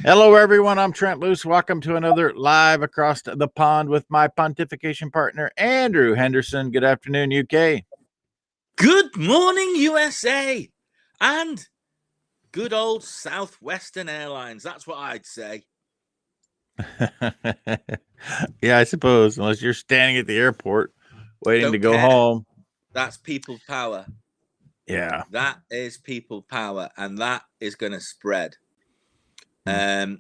Hello, everyone. I'm Trent Luce. Welcome to another live across the pond with my pontification partner, Andrew Henderson. Good afternoon, UK. Good morning, USA. And good old Southwestern Airlines. That's what I'd say. Yeah, I suppose, unless you're standing at the airport waiting to Don't go care. home. That's people power. Yeah. That is people power, and that is going to spread. Hmm.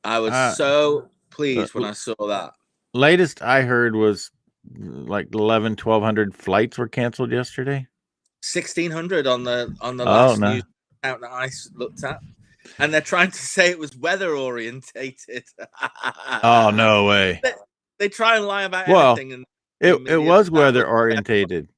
I was so pleased when I saw that. Latest I heard was like 1,100 flights were canceled yesterday. 1,600 on the Oh, last no. news account that I looked at. And they're trying to say it was weather orientated. Oh, no way. They try and lie about Well, anything. And it was weather orientated.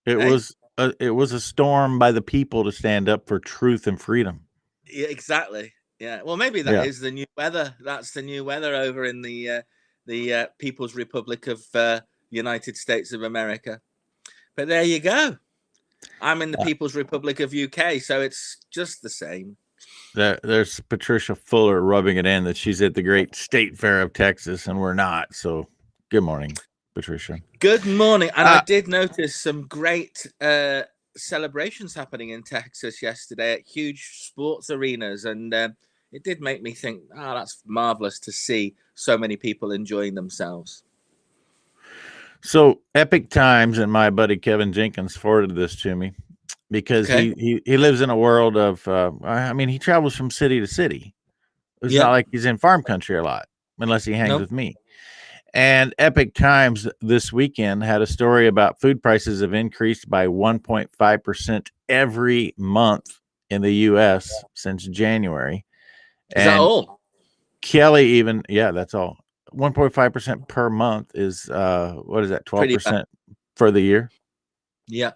It Hey? was a storm by the people to stand up for truth and freedom. Yeah, exactly. Yeah. Well, maybe that is the new weather. That's the new weather over in the People's Republic of United States of America. But there you go. I'm in the People's Republic of UK, so it's just the same. There's Patricia Fuller rubbing it in that she's at the great state fair of Texas, and we're not. So, good morning, Patricia. Good morning. And I did notice some great celebrations happening in Texas yesterday at huge sports arenas, and it did make me think, that's marvelous to see so many people enjoying themselves. So, Epic Times and my buddy Kevin Jenkins forwarded this to me because he lives in a world of, he travels from city to city. It's not like he's in farm country a lot, unless he hangs with me. And Epic Times this weekend had a story about food prices have increased by 1.5% every month in the U.S. since January. Is that all? Kelly even, that's all. 1.5% per month is, what is that, 12% for the year? Yeah.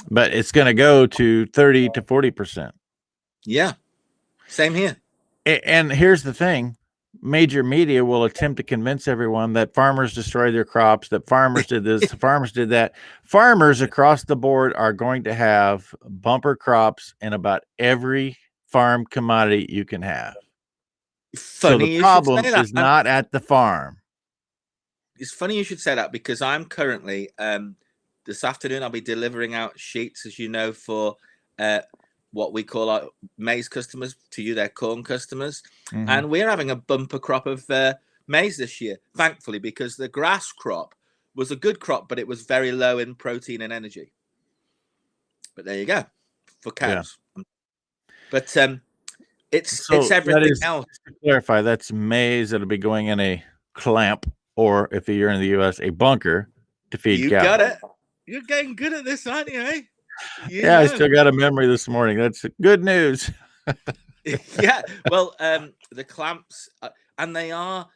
But it's going to go to 30 to 40%. Yeah. Same here. And here's the thing. Major media will attempt to convince everyone that farmers destroy their crops, that farmers did this, farmers did that. Farmers across the board are going to have bumper crops in about every farm commodity you can have. So the problem is not at the farm. It's funny you should say that because I'm currently, this afternoon, I'll be delivering out sheets, as you know, for what we call our maize customers. To you, they're corn customers. Mm-hmm. And we're having a bumper crop of maize this year, thankfully, because the grass crop was a good crop, but it was very low in protein and energy. But there you go, for cows. Yeah. But it's everything else. To clarify, that's maize that'll be going in a clamp, or if you're in the U.S., a bunker to feed cows. You got it. You're getting good at this, aren't you? Eh? I still got a memory this morning. That's good news. Yeah. Well, the clamps, and they are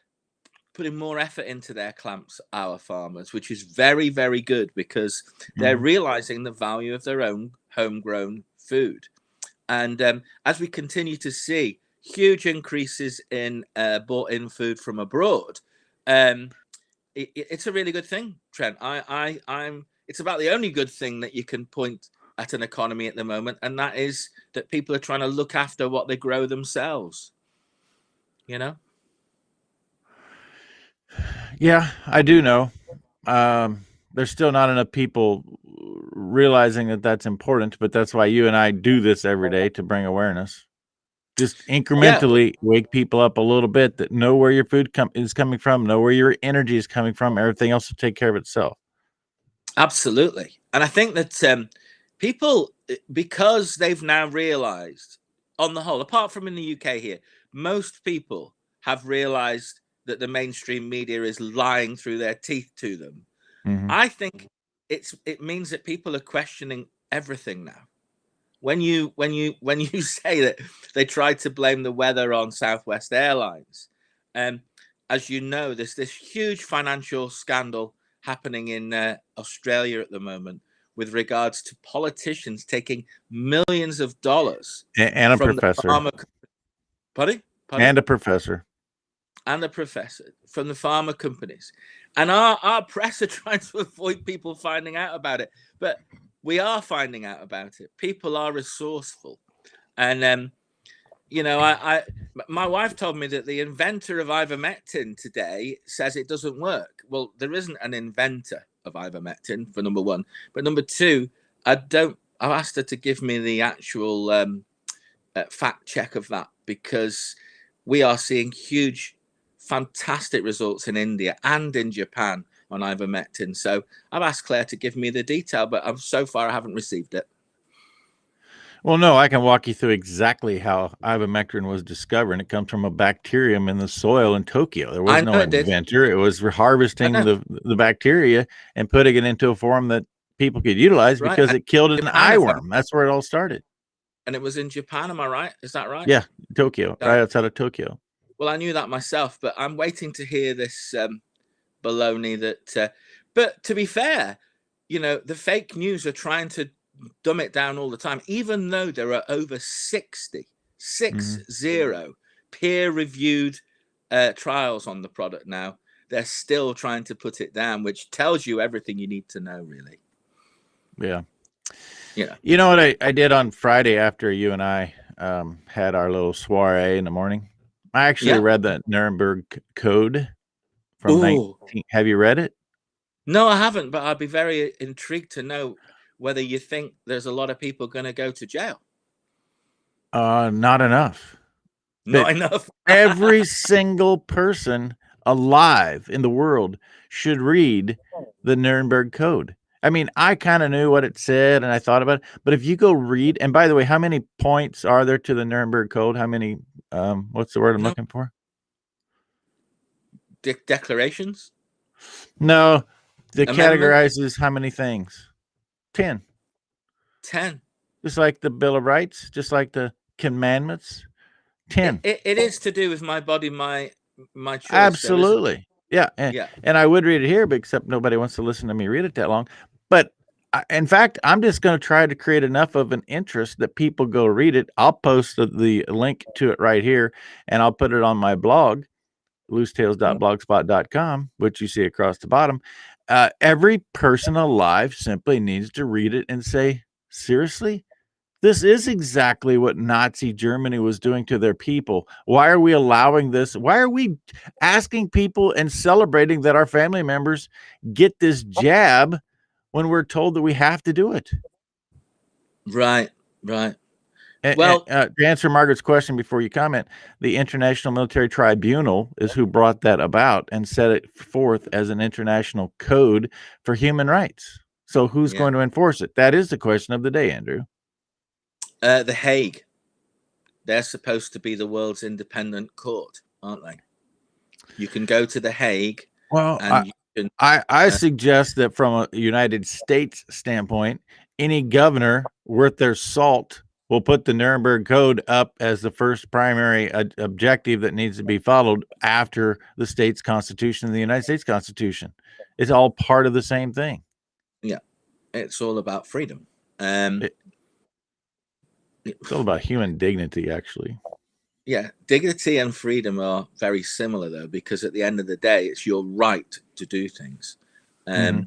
putting more effort into their clamps, our farmers, which is very, very good because they're realizing the value of their own homegrown food. And as we continue to see huge increases in bought-in food from abroad, it's a really good thing, Trent. It's about the only good thing that you can point at an economy at the moment, and that is that people are trying to look after what they grow themselves. You know? Yeah, I do know. There's still not enough people realizing that that's important, but that's why you and I do this every day to bring awareness. Just incrementally wake people up a little bit that know where your food is coming from, know where your energy is coming from. Everything else will take care of itself. Absolutely. And I think that people, because they've now realized, on the whole, apart from in the UK here, most people have realized that the mainstream media is lying through their teeth to them. Mm-hmm. I think it means that people are questioning everything now. When you say that they tried to blame the weather on Southwest Airlines, as you know, there's this huge financial scandal happening in Australia at the moment with regards to politicians taking millions of dollars and a professor. Pardon? And a professor. And a professor from the pharma companies. And our press are trying to avoid people finding out about it. But we are finding out about it. People are resourceful. And my wife told me that the inventor of ivermectin today says it doesn't work. Well, there isn't an inventor of ivermectin, for number one. But number two, I've asked her to give me the actual fact check of that, because we are seeing huge, fantastic results in India and in Japan on ivermectin. So I've asked Claire to give me the detail, but so far I haven't received it. Well, no, I can walk you through exactly how ivermectin was discovered. It comes from a bacterium in the soil in Tokyo. There was no inventor. It was harvesting the bacteria and putting it into a form that people could utilize, because it killed an eye worm. That's where it all started. And it was in Japan, am I right? Is that right? Yeah, Tokyo, right outside of Tokyo. Well, I knew that myself, but I'm waiting to hear this baloney that... but to be fair, the fake news are trying to dumb it down all the time, even though there are over 60 peer-reviewed trials on the product now. They're still trying to put it down, which tells you everything you need to know, really. Yeah. Yeah. You know what I did on Friday after you and I had our little soiree in the morning? I actually read the Nuremberg Code from 19... Have you read it? No, I haven't, but I'd be very intrigued to know whether you think there's a lot of people going to go to jail. Not enough. Not enough. Every single person alive in the world should read the Nuremberg Code. I mean, I kind of knew what it said and I thought about it, but if you go read, and by the way, how many points are there to the Nuremberg Code? How many, what's the word I'm looking for? Declarations? No, it categorizes how many things? 10. 10. Just like the Bill of Rights, just like the commandments. 10. It is to do with my body, my choice. Absolutely. Yeah. And I would read it here, but except nobody wants to listen to me read it that long. But in fact, I'm just going to try to create enough of an interest that people go read it. I'll post the link to it right here, and I'll put it on my blog, loosetales.blogspot.com, which you see across the bottom. Every person alive simply needs to read it and say, seriously? This is exactly what Nazi Germany was doing to their people. Why are we allowing this? Why are we asking people and celebrating that our family members get this jab when we're told that we have to do it? Right. Well, to answer Margaret's question before you comment, the International Military Tribunal is who brought that about and set it forth as an international code for human rights. So who's going to enforce it? That is the question of the day, Andrew. The Hague. They're supposed to be the world's independent court, aren't they? You can go to the Hague. Well, I suggest that from a United States standpoint, any governor worth their salt will put the Nuremberg Code up as the first primary objective that needs to be followed after the state's constitution and the United States Constitution. It's all part of the same thing. Yeah, it's all about freedom. It's all about human dignity, actually. Yeah, dignity and freedom are very similar, though, because at the end of the day, it's your right to do things. But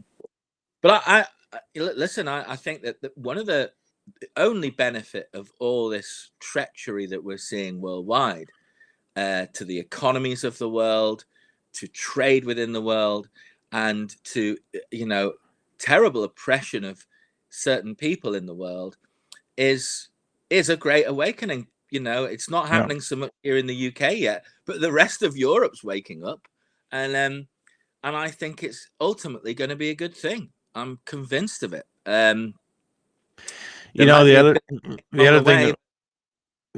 I listen, I think that one of the only benefit of all this treachery that we're seeing worldwide to the economies of the world, to trade within the world, and to, terrible oppression of certain people in the world is a great awakening. It's not happening so much here in the UK yet, but the rest of Europe's waking up, and I think it's ultimately going to be a good thing. I'm convinced of it. The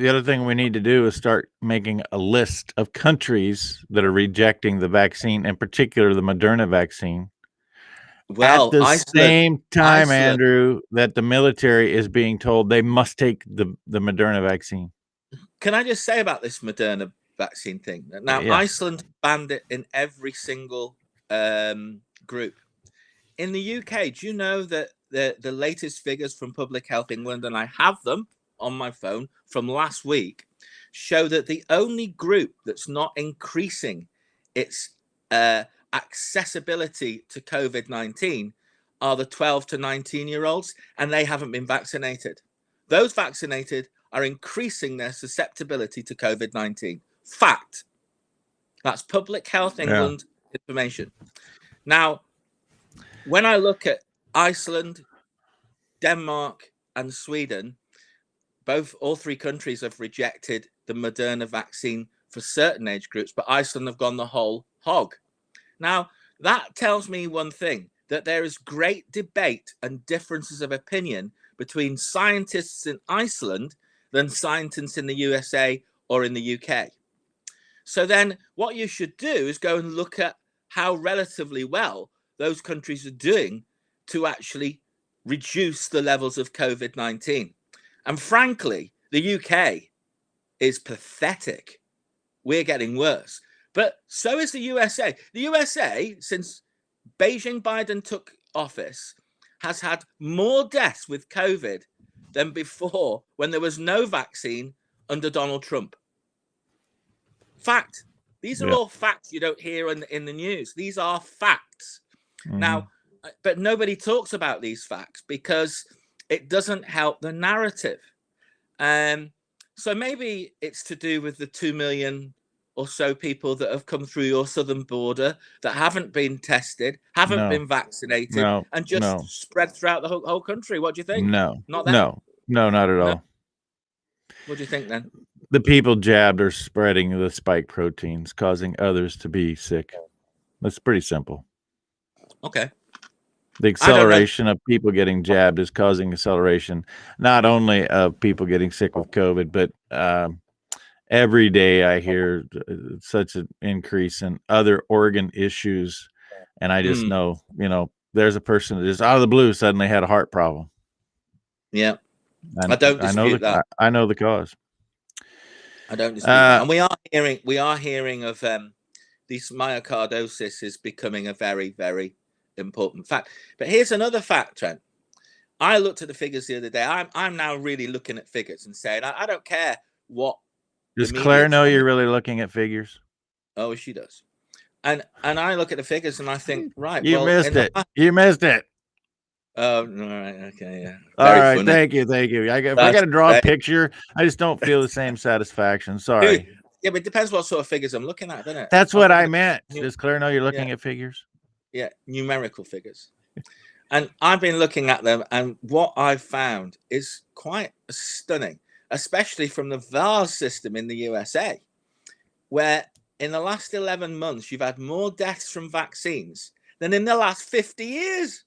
other thing we need to do is start making a list of countries that are rejecting the vaccine, in particular the Moderna vaccine. Well, at the same time, Andrew, that the military is being told they must take the Moderna vaccine. Can I just say about this Moderna vaccine thing? Now, Iceland banned it in every single group. In the UK, do you know that the latest figures from Public Health England, and I have them on my phone from last week, show that the only group that's not increasing its accessibility to COVID-19 are the 12 to 19-year-olds, and they haven't been vaccinated. Those vaccinated are increasing their susceptibility to COVID-19. Fact. That's Public Health England information. Now, when I look at Iceland, Denmark, and Sweden, all three countries have rejected the Moderna vaccine for certain age groups, but Iceland have gone the whole hog. Now, that tells me one thing, that there is great debate and differences of opinion between scientists in Iceland than scientists in the USA or in the UK. So then what you should do is go and look at how relatively well those countries are doing to actually reduce the levels of COVID-19. And frankly, the UK is pathetic. We're getting worse. But so is the USA. The USA, since Beijing Biden took office, has had more deaths with COVID than before when there was no vaccine under Donald Trump. Fact. These are all facts you don't hear in the news. These are facts. Mm-hmm. Now, but nobody talks about these facts because it doesn't help the narrative. So maybe it's to do with the 2 million or so people that have come through your southern border that haven't been tested, haven't been vaccinated, and just spread throughout the whole country. What do you think? No, not at all. What do you think then? The people jabbed are spreading the spike proteins, causing others to be sick. That's pretty simple. Okay. The acceleration of people getting jabbed is causing acceleration, not only of people getting sick with COVID, but every day I hear such an increase in other organ issues. And I just know, there's a person that just out of the blue suddenly had a heart problem. Yeah. I don't dispute that. I know the cause. I don't dispute that. And we are hearing of this myocardosis is becoming a very, very important fact. But here's another fact, Trent. I looked at the figures the other day. I'm now really looking at figures and saying I don't care what. Does Claire know you're really looking at figures? Oh, she does. And I look at the figures and I think, right, you missed it. You missed it. Oh, all right, okay, yeah. All right, thank you. If I got to draw a picture, I just don't feel the same satisfaction. Sorry. Yeah, but it depends what sort of figures I'm looking at, doesn't it? That's what I meant. Does Claire know you're looking at figures? Yeah, numerical figures. And I've been looking at them, and what I've found is quite stunning, especially from the VARS system in the USA, where in the last 11 months, you've had more deaths from vaccines than in the last 50 years.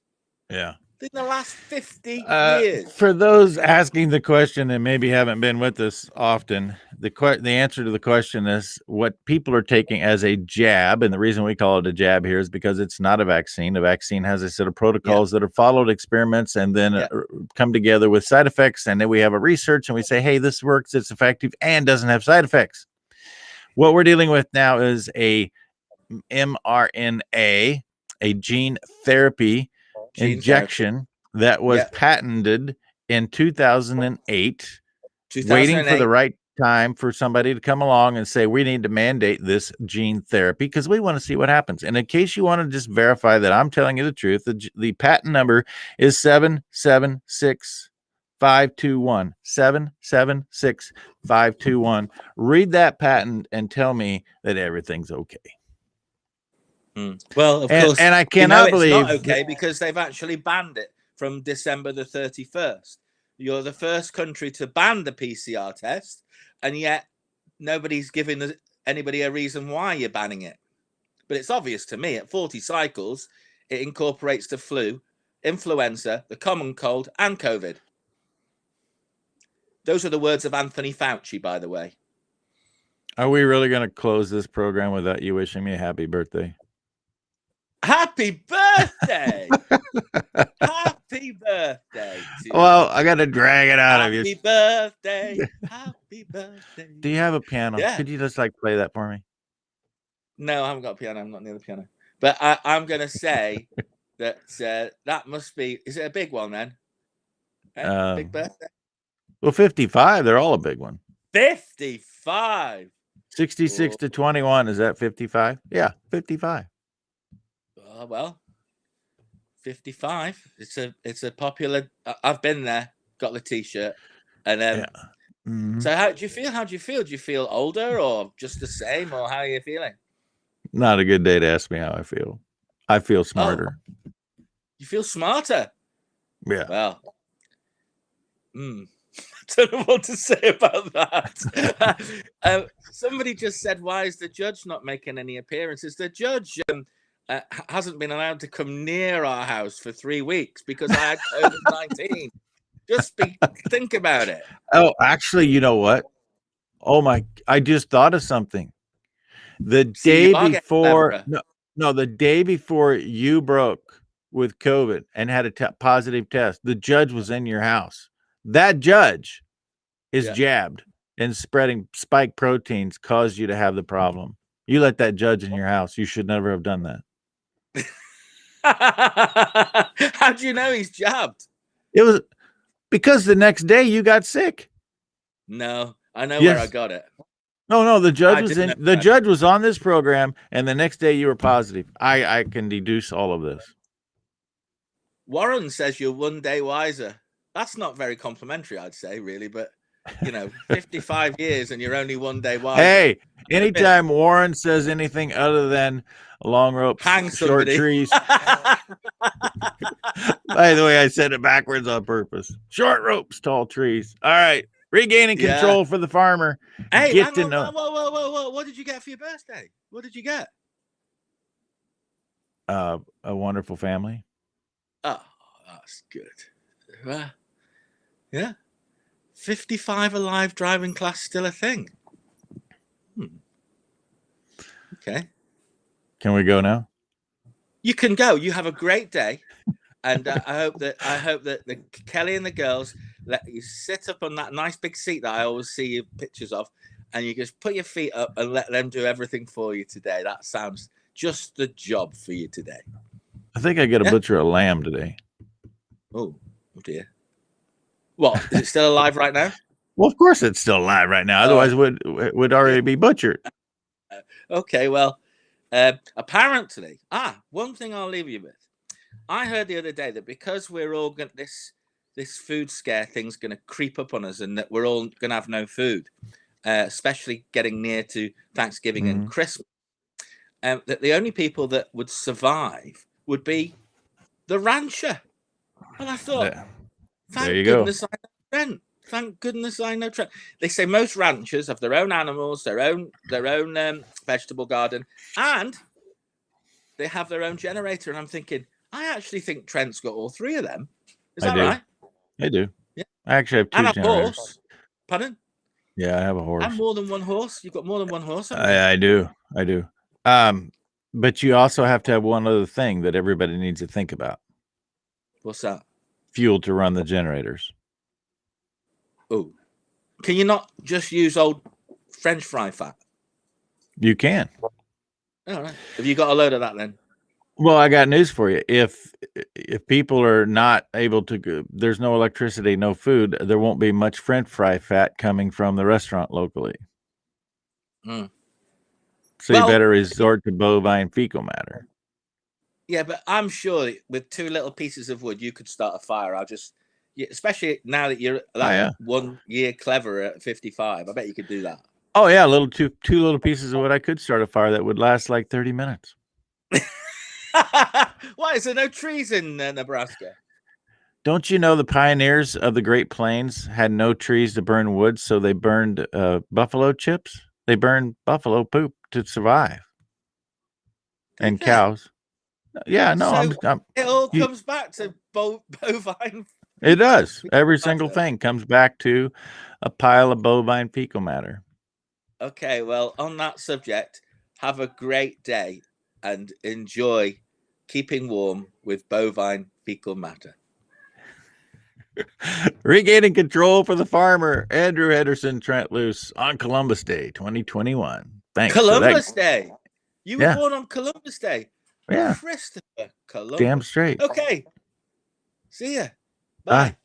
Yeah. In the last 50 years. For those asking the question and maybe haven't been with us often, the answer to the question is what people are taking as a jab. And the reason we call it a jab here is because it's not a vaccine. A vaccine has a set of protocols that are followed, experiments, and then come together with side effects. And then we have a research and we say, hey, this works, it's effective, and doesn't have side effects. What we're dealing with now is a mRNA, a gene therapy injection that was patented in 2008, waiting for the right time for somebody to come along and say, we need to mandate this gene therapy because we want to see what happens. And in case you want to just verify that I'm telling you the truth, the patent number is 776521. 776521. Read that patent and tell me that everything's okay. Well, of course, and I cannot believe it's not okay because they've actually banned it from December the 31st. You're the first country to ban the PCR test, and yet nobody's giving anybody a reason why you're banning it. But it's obvious to me at 40 cycles, it incorporates the flu, influenza, the common cold, and COVID. Those are the words of Anthony Fauci, by the way. Are we really going to close this program without you wishing me a happy birthday? Happy birthday! Happy birthday! Well, I got to drag it out of you. Happy birthday! Happy birthday! Do you have a piano? Yeah. Could you just play that for me? No, I haven't got a piano. I'm not near the piano. But I'm going to say that that must be. Is it a big one then? Big birthday. Well, 55. They're all a big one. 55. 66 to 21. Is that 55? Yeah, 55. Well, 55. It's a popular. I've been there. Got the T-shirt, and Mm-hmm. So how do you feel? How do you feel? Do you feel older or just the same, or how are you feeling? Not a good day to ask me how I feel. I feel smarter. Oh, you feel smarter? Yeah. Well, I don't know what to say about that. Somebody just said, why is the judge not making any appearances? The judge hasn't been allowed to come near our house for 3 weeks because I had COVID-19. Just think about it. Oh, actually, you know what? Oh my, I just thought of something. The day before, no, the day before you broke with COVID and had a positive test, the judge was in your house. That judge is jabbed, and spreading spike proteins caused you to have the problem. You let that judge in your house. You should never have done that. How do you know he's jabbed? It was because the next day you got sick. No, I know where I got it. No, the judge was in. The judge was on this program, and the next day you were positive. I can deduce all of this. Warren says you're 1 day wiser. That's not very complimentary, I'd say, really, but 55 years and you're only 1 day wiser. Hey, anytime Warren says anything other than long ropes, short trees. By the way, I said it backwards on purpose. Short ropes, tall trees. All right. Regaining control for the farmer. Hey, whoa. What did you get for your birthday? What did you get? A wonderful family. Oh, that's good. Yeah. 55 alive driving class still a thing. Okay. Can we go now? You can go. You have a great day. And I hope that the Kelly and the girls let you sit up on that nice big seat that I always see you pictures of, and you just put your feet up and let them do everything for you today. That sounds just the job for you today. I think I got to butcher a lamb today. Oh dear. What, is it still alive right now? Well, of course it's still alive right now. Otherwise, it would already be butchered. Okay, well, apparently, one thing I'll leave you with. I heard the other day that because we're all going this food scare thing's going to creep up on us, and that we're all going to have no food, especially getting near to Thanksgiving and Christmas, that the only people that would survive would be the rancher. And I thought, thank goodness I know Trent. Thank goodness I know Trent. They say most ranchers have their own animals, their own vegetable garden, and they have their own generator. And I'm thinking, I actually think Trent's got all three of them. Is that right? I do. Yeah. I actually have 2 generators. Horse. Pardon? Yeah, I have a horse. And more than one horse. You've got more than one horse. I do. But you also have to have one other thing that everybody needs to think about. What's that? Fuel to run the generators. Oh, can you not just use old French fry fat? You can. All right. Have you got a load of that then? Well, I got news for you. If people are not able to, there's no electricity, no food, there won't be much French fry fat coming from the restaurant locally. So you better resort to bovine fecal matter. Yeah, but I'm sure with 2 little pieces of wood, you could start a fire. Especially now that you're 1 year clever at 55. I bet you could do that. Oh yeah, two little pieces of wood. I could start a fire that would last like 30 minutes. Why is there no trees in Nebraska? Don't you know the pioneers of the Great Plains had no trees to burn wood, so they burned buffalo chips? They burned buffalo poop to survive. And cows. Yeah, no. So it all comes back to bovine. It does. Every single thing comes back to a pile of bovine fecal matter. Okay, well, on that subject, have a great day and enjoy keeping warm with bovine fecal matter. Regaining control for the farmer, Andrew Henderson, Trent Loose on Columbus Day 2021. Thanks. Columbus Day. You were born on Columbus Day. Yeah. Christopher Columbus. Damn straight. Okay. See ya. Bye.